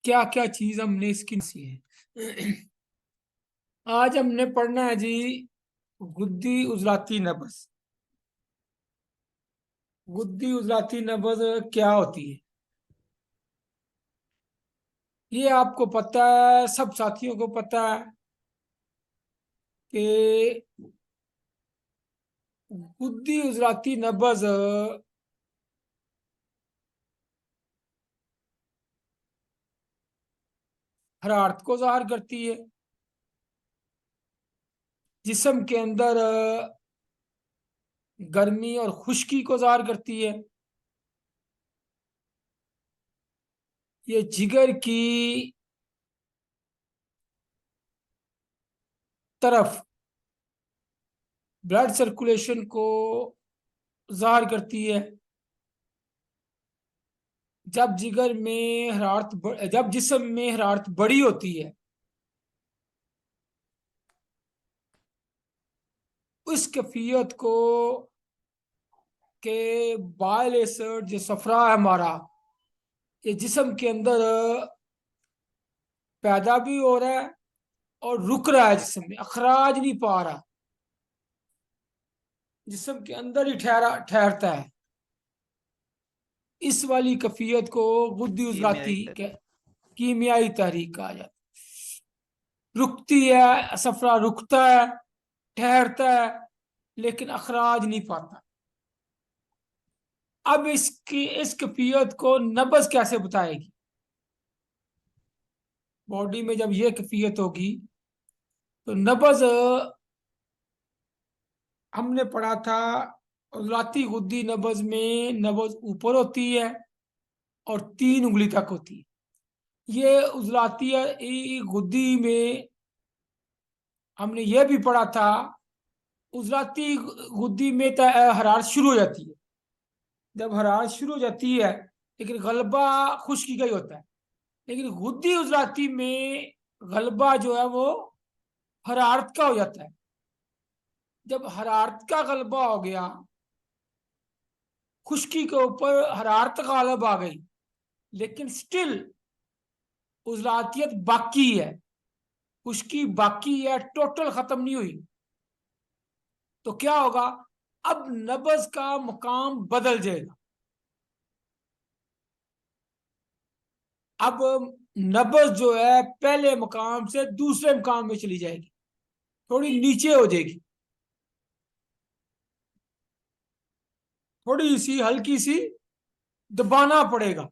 क्या क्या चीज हमने इसकी सी है। आज हमने पढ़ना है जी गुद्दी उजलाती नब्ज। गुद्दी उजलाती नब्ज क्या होती है? ये आपको पता है, सब साथियों को पता है कि गुद्दी उजलाती नब्ज हरारत को ज़ाहिर करती है। जिस्म के अंदर गर्मी और खुश्की को ज़ाहिर करती है। ये जिगर की तरफ ब्लड सर्कुलेशन को ज़ाहिर करती है। जब जिगर में जब जिस्म में हरारत बड़ी होती है, उस कैफियत को के बाइल एसिड जो सफरा है हमारा, ये जिस्म के अंदर पैदा भी हो रहा है और रुक रहा है, जिस्म में अखराज नहीं पा रहा, जिस्म के अंदर ही ठहरता है। इस वाली कैफियत को गुद्दी उजलाती कीमियाई तहरीक। कीमियाई तहरीक कहा जाता है। रुकती है, सफरा रुकता है, ठहरता है, लेकिन अखराज नहीं पाता। अब इसकी इस कैफियत को नब्ज कैसे बताएगी? बॉडी में जब यह कैफियत होगी तो नब्ज हमने पढ़ा था। उजलाती गुद्दी नब्ज में नब्ज ऊपर होती है और 3 उंगली तक होती है। ये उजलाती गुद्दी में हमने ये भी पढ़ा था, उजलाती गुद्दी में हरारत शुरू हो जाती है। जब हरारत शुरू हो जाती है, लेकिन गलबा खुश्की का ही होता है। लेकिन गुद्दी उजलाती में गलबा जो है वो हरारत का हो जाता है। जब हरारत का गलबा हो गया, खुश्की के ऊपर हरारत गालब आ गई, लेकिन स्टिल उजलातियत बाकी है, खुश्की बाकी है, टोटल खत्म नहीं हुई। तो क्या होगा? अब नब्ज का मुकाम बदल जाएगा। अब नब्ज जो है पहले मुकाम से दूसरे मुकाम में चली जाएगी, थोड़ी नीचे हो जाएगी, थोड़ी सी हल्की सी दबाना पड़ेगा।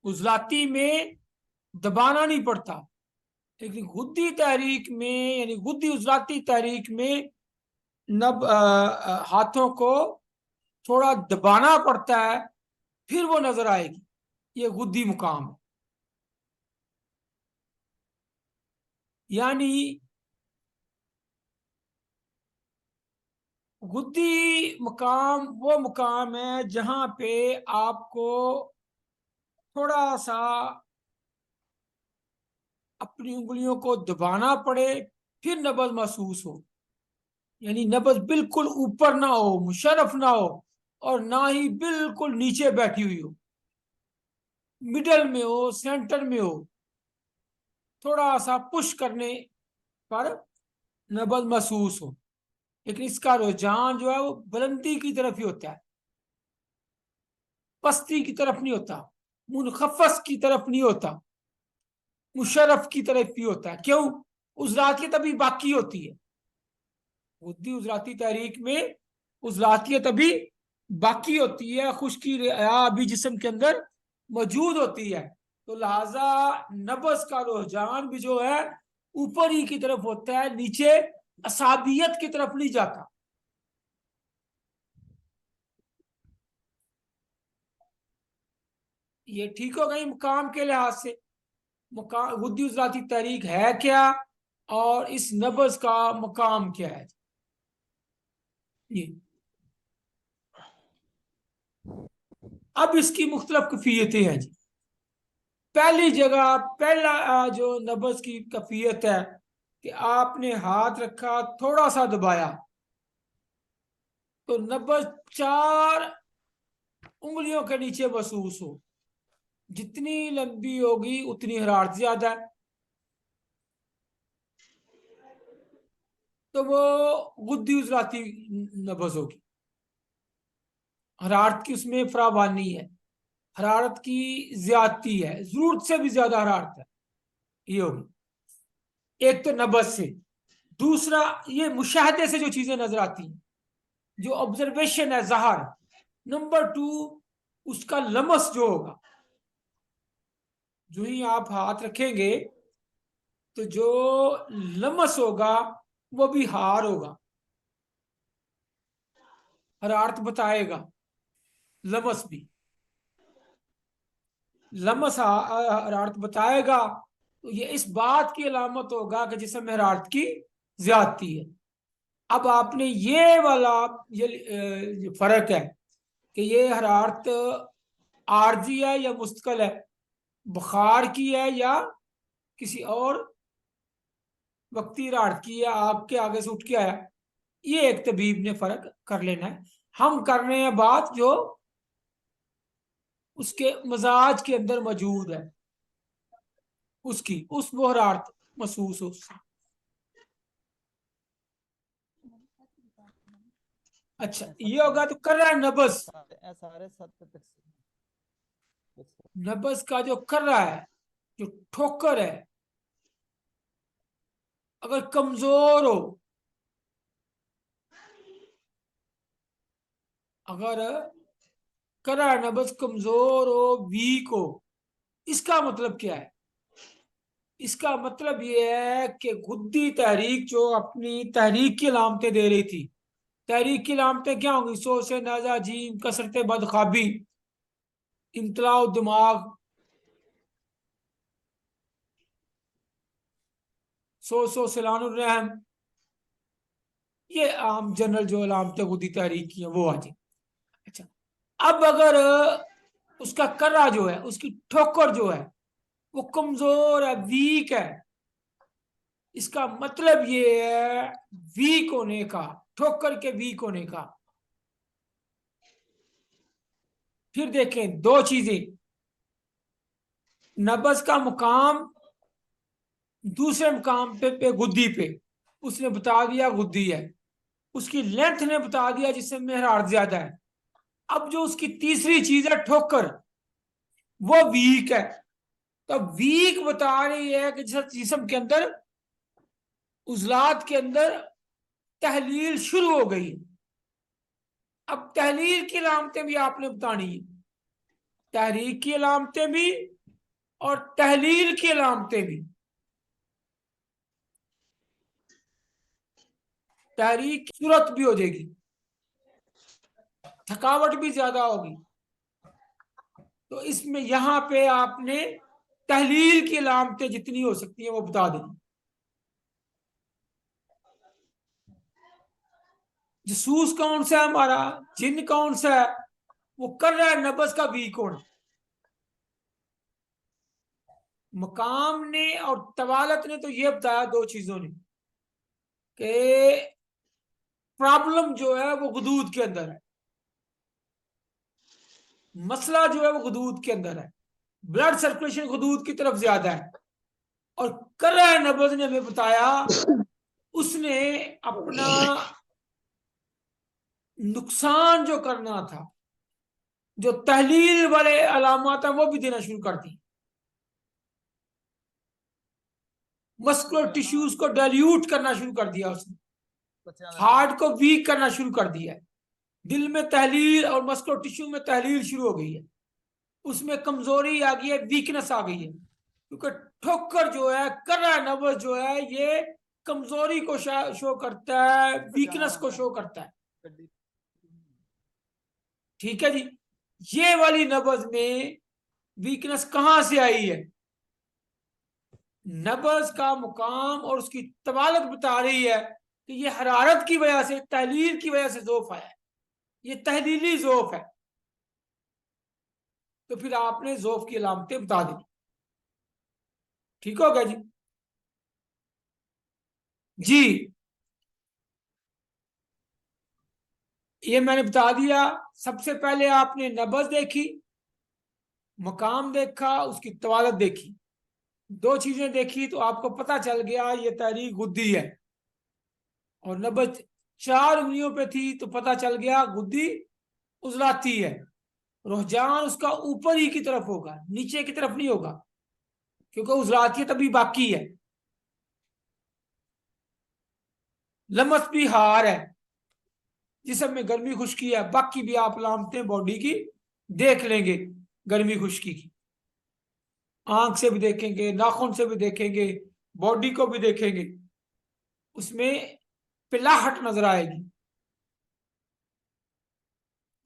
उजलाती में दबाना नहीं पड़ता, लेकिन गुद्दी तहरीक में यानी गुद्दी उजलाती तहरीक में हाथों को थोड़ा दबाना पड़ता है, फिर वो नजर आएगी। ये गुद्दी मुकाम है। यानी गुद्दी मुकाम वो मुकाम है जहां पे आपको थोड़ा सा अपनी उंगलियों को दबाना पड़े, फिर नब्ज महसूस हो। यानी नब्ज बिल्कुल ऊपर ना हो, मुशर्रफ ना हो, और ना ही बिल्कुल नीचे बैठी हुई हो, मिडल में हो, सेंटर में हो। थोड़ा सा पुश करने पर नब्ज महसूस हो, लेकिन इसका रुझान जो है वो बुलंदी की तरफ ही होता है, पस्ती की तरफ नहीं होता, मुनखफस की तरफ नहीं होता, मुशर्रफ की तरफ ही होता है। क्यों? उजलातियत अभी बाकी होती है। बुद्धि उजलाती तहरीक में उजलातियत अभी बाकी होती है, खुश्की अभी जिस्म के अंदर मौजूद होती है। तो लिहाजा नब्ज का रुझान भी जो है ऊपर ही की तरफ होता है, नीचे असाबियत की तरफ नहीं जाता। ये ठीक हो गई मुकाम के लिहाज से। मुकाम बुद्धि उजलाती तहरीक है क्या, और इस नब्ज का मुकाम क्या है? ये अब इसकी मुख्तलिफ कैफियतें हैं जी। पहली जगह पहला जो नब्ज की कैफियत है कि आपने हाथ रखा, थोड़ा सा दबाया, तो नब्ज 4 उंगलियों के नीचे महसूस हो। जितनी लंबी होगी उतनी हरारत ज्यादा है, तो वो गुद्दी उजलाती नब्ज होगी। हरारत की उसमें फरावानी है, हरारत की ज्यादती है, जरूरत से भी ज्यादा हरारत है, ये होगी। एक तो नब्ज से, दूसरा ये मुशाहदे से जो चीजें नजर आती हैं, जो ऑब्जर्वेशन है, ज़ाहर। नंबर टू, उसका लमस जो होगा, जो ही आप हाथ रखेंगे तो जो लमस होगा वो भी हार होगा, हरारत बताएगा। लमस भी, लमस हरारत बताएगा, तो ये इस बात की अलामत होगा कि जिसमें हरारत की ज्यादती है। अब आपने ये वाला, ये फर्क है कि ये हरारत आरजी है या मुस्तकल है, बुखार की है या किसी और वक्ती हरारत की है, आग के आगे से उठ के आया। ये एक तबीब ने फर्क कर लेना है। हम कर रहे हैं बात जो उसके मजाज के अंदर मौजूद है, उसकी उस वो हरारत महसूस हो उससे। अच्छा, ऐसा ये होगा तो कर रहा है नबज। सारे सत्य तक नबज का जो कर रहा है, जो ठोकर है, अगर कमजोर हो, अगर कर रहा है नबज कमजोर हो, वीक हो, इसका मतलब क्या है? इसका मतलब यह है कि गुद्दी तहरीक जो अपनी तहरीक की अलामतें दे रही थी, तहरीक की अलामतें क्या होंगी? सो से नाजा जीम, कसरत बदखाबी, इम्तलाउ दिमाग, सो सलानुर रहम, ये आम जनरल जो अलामतें गुद्दी तहरीक की हैं वो आ जाए। अच्छा, अब अगर उसका कर्रा जो है, उसकी ठोकर जो है, वो कमजोर है, वीक है, इसका मतलब ये है वीक होने का, ठोकर के वीक होने का। फिर देखें दो चीजें, नबज का मुकाम दूसरे मुकाम पे गुद्दी पे, उसने बता दिया गुद्दी है, उसकी लेंथ ने बता दिया जिसमें हरारत ज्यादा है। अब जो उसकी तीसरी चीज है ठोकर, वो वीक है। तो वीक बता रही है कि जिसम के अंदर, उजलात के अंदर तहलील शुरू हो गई। अब तहलील की अलामतें भी आपने बतानी है, तहरीक की अलामतें भी और तहलील की अलामतें भी। तहरीक की सूरत भी हो जाएगी, थकावट भी ज्यादा होगी, तो इसमें यहां पे आपने तहलील की अलामतें जितनी हो सकती है वो बता देनी। जसूस कौन सा है हमारा, जिन कौन सा है, वो कर रहा है नबज का वीक होना। मकाम ने और तवालत ने तो ये बताया दो चीजों ने कि प्रॉब्लम जो है वो गुदूद के अंदर है, मसला जो है वो गुदूद के अंदर है, ब्लड सर्कुलेशन गुदूद की तरफ ज्यादा है। और कर रहा है नबज ने हमें बताया, उसने अपना नुकसान जो करना था, जो तहलील वाले अलामत है वो भी देना शुरू कर दी। मस्कुलर टिश्यूज को डाइल्यूट करना शुरू कर दिया उसने, हार्ट को वीक करना शुरू कर दिया है। दिल में तहलील और मस्कुलर टिश्यू में तहलील शुरू हो गई है, उसमें कमजोरी आ गई है, वीकनेस आ गई है, क्योंकि ठोकर जो है, कर्रा नब्ज जो है, ये कमजोरी को शो करता है, वीकनेस को शो करता है। ठीक है जी। ये वाली नब्ज में वीकनेस कहां से आई है? नब्ज का मुकाम और उसकी तवालत बता रही है कि ये हरारत की वजह से, तहलील की वजह से जोफ आया है, ये तहलीली जोफ है। तो फिर आपने जोफ की अलामतें बता दी। ठीक हो गया जी? जी, ये मैंने बता दिया। सबसे पहले आपने नब्ज देखी, मकाम देखा, उसकी तवालत देखी, दो चीजें देखी तो आपको पता चल गया ये तहरीक गुद्दी है। और नब्ज 4 उंगलियों पे थी तो पता चल गया गुद्दी उजलाती है। रुझान उसका ऊपर ही की तरफ होगा, नीचे की तरफ नहीं होगा, क्योंकि उजलातियत अभी बाकी है। लमस भी हार है, जिसम में गर्मी खुश्की है। बाकी भी आप लामते बॉडी की देख लेंगे, गर्मी खुश्की की आंख से भी देखेंगे, नाखून से भी देखेंगे, बॉडी को भी देखेंगे, उसमें पिलाहट नजर आएगी।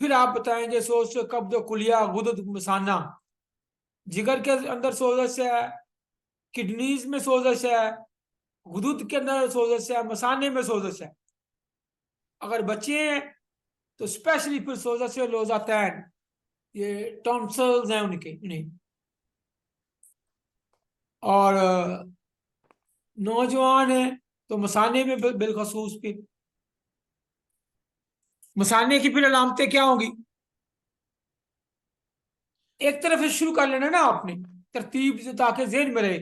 फिर आप बताएंगे सोच कब्ज कुलिया गुदद मसाना, जिगर के अंदर सोजश है, किडनीज में सोजश है, गुदुद के अंदर सोजश है, मसाने में सोजश है। अगर बच्चे हैं तो स्पेशली फिर सोजश से लोजातैन, ये टॉन्सल्स हैं उनके उन्हें। और नौजवान है तो मसाने में बिलखसूस फिर मसाने की फिर अलामतें क्या होंगी? एक तरफ से शुरू कर लेना ना आपने, तरतीब से, ताकि जेहन में रहे।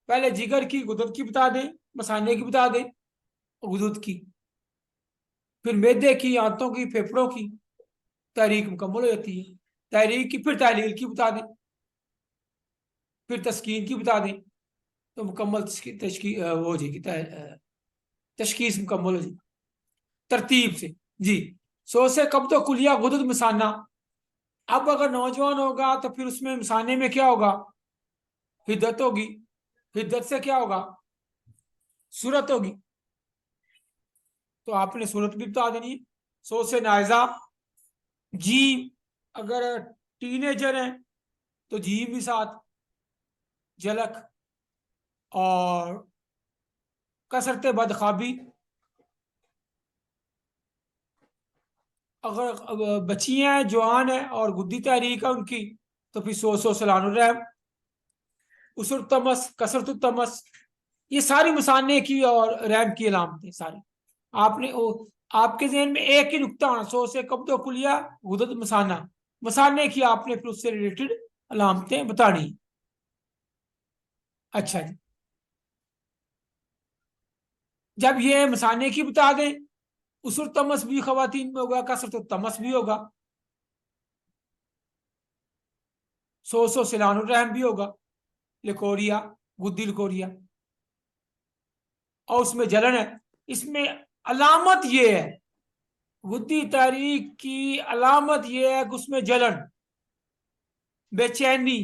पहले जिगर की, गुदद की बता दें, मसाने की बता दें, गुदद की, फिर मैदे की, आंतों की, फेफड़ों की, तहरीक मुकम्मल हो जाती है। तहरीक की फिर तहलील की बता दें, फिर तस्कीन की बता दें, तो मुकम्मल वो हो जाएगी, तशखीस मुकम्मल हो जाएगी तरतीब से। जी, सो से कब तो कुलिया गुदद मसाना। अब अगर नौजवान होगा तो फिर उसमें मसाने में क्या होगा? हिद्दत होगी। हिद्दत से क्या होगा? सूरत होगी। तो आपने सूरत भी बता देनी है। सो से नायजा। जी, अगर टीनेजर हैं तो जी भी साथ, झलक। और कसरत बदख्वाबी, अगर बच्चियां हैं, जवान है और गुद्दी तहरीक है उनकी, तो फिर सो सलानुरहम, उसर तमस, कसरत तमस। ये सारी मसाने की और रैम की अलामतें सारी आपने आपके जहन में एक ही नुकता होना, सो से कब्दो कुलिया गुदद मसाना, मसाने की आपने फिर उससे रिलेटेड अलामतें बतानी। अच्छा जी, जब ये मसाने की बता दें, उसर तमस भी खवातीन में होगा, कसरत तमस भी होगा, सो सिलानुरहम भी होगा, लिकोरिया, गुद्दी लिकोरिया, और उसमें जलन है। इसमें अलामत ये है, गुद्दी तहरीक की अलामत ये है कि उसमें जलन, बेचैनी।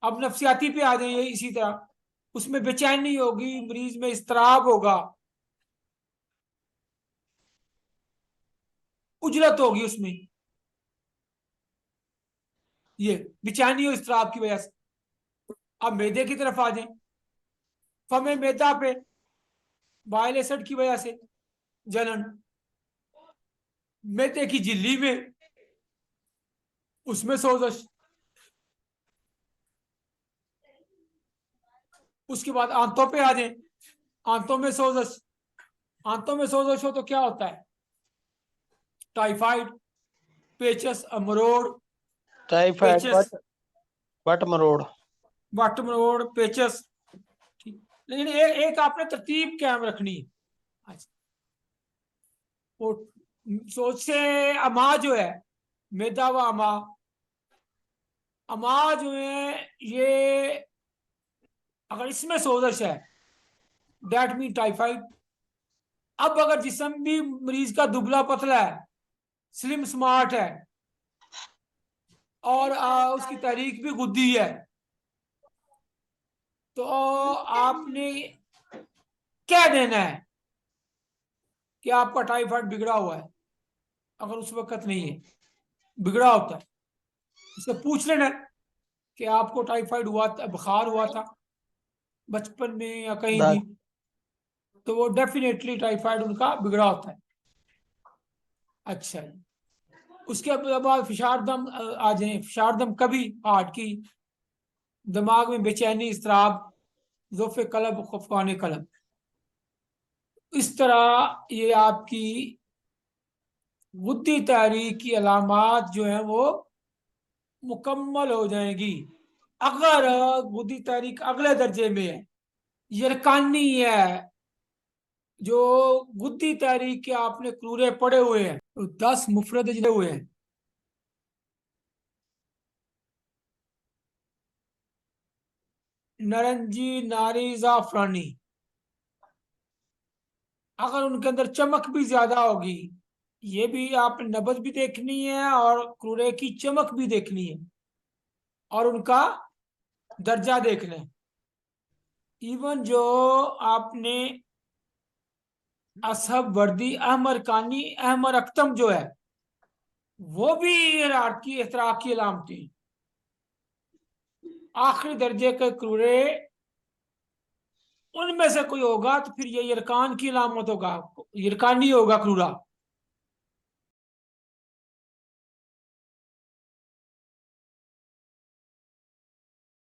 अब नफ्सियाती पे आ जाइए इसी तरह, उसमें बेचैनी होगी, मरीज में इस्तराब होगा, उजलत होगी उसमें, ये बेचैनी और इस्तराब की वजह से। अब मैदे की तरफ आ जाए, फमे मैदा पे बाइल एसिड की वजह से जलन, मैदे की झिल्ली में, उसमें सोजश। उसके बाद आंतों पे आ जाए, आंतों में सोजश। आंतों में सोजश हो तो क्या होता है? टाइफाइड, पेचस, मरोड़, टाइफाइड पेचस, बट मरोड़। बट मरोड़, पेचस। ठीक, लेकिन एक आपने तरतीब कायम रखनी है। अच्छा, वो सोच से अमा जो है, मैदा व अमा, अमा जो है ये, अगर इसमें सोजश है डेट मीन टाइफाइड। अब अगर जिसम भी मरीज का दुबला पतला है, स्लिम स्मार्ट है, और उसकी तहरीक भी गुद्दी है, तो आपने क्या देना है कि आपका टाइफाइड बिगड़ा हुआ है? अगर उस वक्त नहीं है, बिगड़ा होता है, उससे पूछ लेना कि आपको टाइफाइड हुआ था, बुखार हुआ था बचपन में या कहीं भी, तो वो डेफिनेटली टाइफाइड उनका बिगड़ा होता है। अच्छा जी, उसके बाद फिशार दम आ जाए। फिशार दम कभी हार्ट की, दिमाग में बेचैनी, इसराब, जोफ़े कलब, खफकान कलब। इस तरह ये आपकी गुद्दी तहरीक की अलामात जो है वो मुकम्मल हो जाएगी। अगर गुद्दी तहरीक अगले दर्जे में है, यरकानी है, जो गुद्दी तहरीक के आपने क्रूरे पड़े हुए हैं, तो 10 मुफरद जुड़े हुए हैं। नारंगी, नारी, जाफरानी, अगर उनके अंदर चमक भी ज्यादा होगी, ये भी आप नब्ज भी देखनी है और क्रूरे की चमक भी देखनी है और उनका दर्जा देखना है। इवन जो आपने असहब वर्दी, अहमर कानी, अहमर अख्तम जो है, वो भी की एतराक की अलामतें। आखिरी दर्जे के क्रूरे उनमें से कोई होगा तो फिर ये यरकान की अलामत होगा, यरकानी होगा क्रूरा।